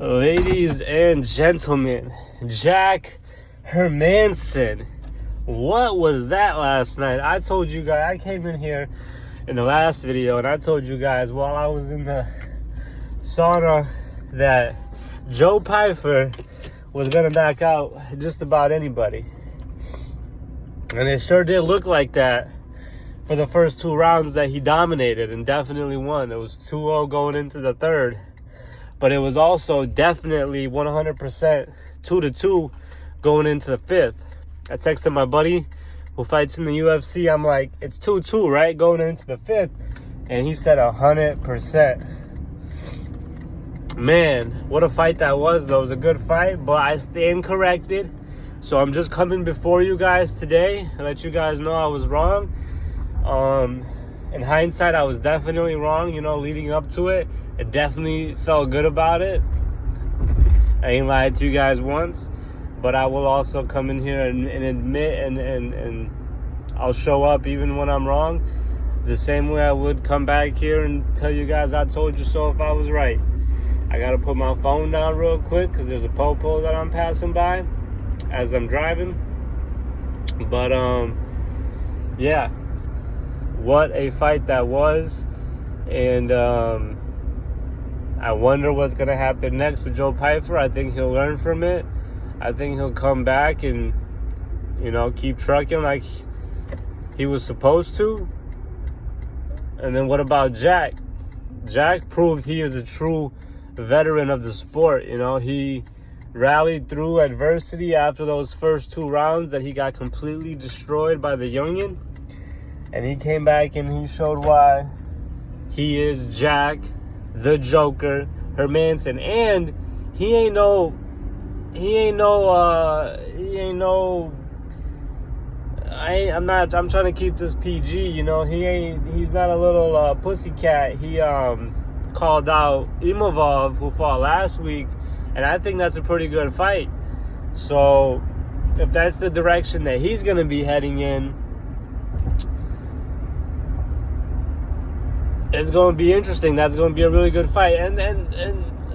Ladies and gentlemen, Jack Hermannsson. What was that last night? I told you guys, I came in here in the last video and I told you guys while I was in the sauna that Joe Pyfer was going to knock out just about anybody. And it sure did look like that for the first two rounds that he dominated and definitely won. It was 2-0 going into the third. But it was also definitely 100% 2-2 going into the fifth. I texted my buddy who fights in the UFC. I'm like, it's 2-2, right? Going into the fifth. And he said 100%. Man, what a fight that was, though. It was a good fight, but I stand corrected. So I'm just coming before you guys today and let you guys know I was wrong. In hindsight, I was definitely wrong, leading up to it. I definitely felt good about it. I ain't lied to you guys once, but I will also come in here and admit and I'll show up even when I'm wrong. The same way I would come back here and tell you guys I told you so if I was right. I gotta put my phone down real quick because there's a popo that I'm passing by as I'm driving. But yeah, what a fight that was. And I wonder what's gonna happen next with Joe Pyfer. I think he'll learn from it. I think he'll come back and keep trucking like he was supposed to. And then what about Jack? Jack proved he is a true veteran of the sport. He rallied through adversity after those first two rounds that he got completely destroyed by the youngin. And he came back and he showed why he is Jack, the Joker, Hermannsson. And I'm trying to keep this PG, he's not a little pussycat. He called out Imavov, who fought last week, and I think that's a pretty good fight. So if that's the direction that he's going to be heading in, it's going to be interesting. That's going to be a really good fight. And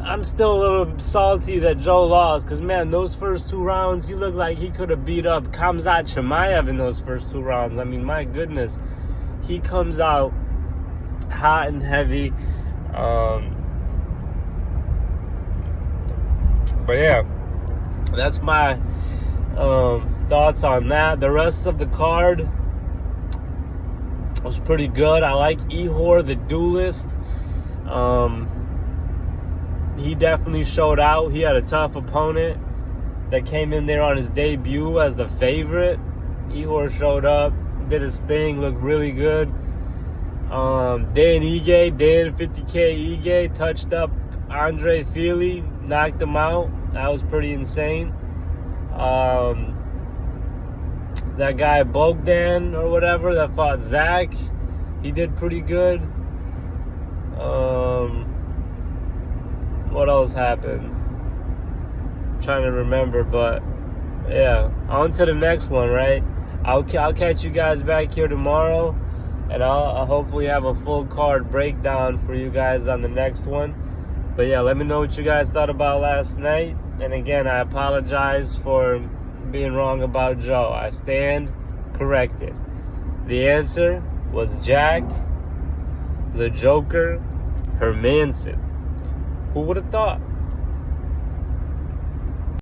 I'm still a little salty that Joe lost because, man, those first two rounds, he looked like he could have beat up Khamzat Chimaev in those first two rounds. I mean, my goodness. He comes out hot and heavy. But, yeah, that's my thoughts on that. The rest of the card was pretty good. I like Ihor, the duelist. He definitely showed out. He had a tough opponent that came in there on his debut as the favorite. Ihor showed up, did his thing, looked really good. Dan 50K Ige, touched up Andre Fili, knocked him out. That was pretty insane. That guy Bogdan or whatever that fought Zach, he did pretty good. What else happened? I'm trying to remember, but yeah, on to the next one, right? I'll catch you guys back here tomorrow, and I'll hopefully have a full card breakdown for you guys on the next one. But yeah, let me know what you guys thought about last night. And again, I apologize for being wrong about Joe. I stand corrected. The answer was Jack, the Joker, Hermannsson. Who would have thought?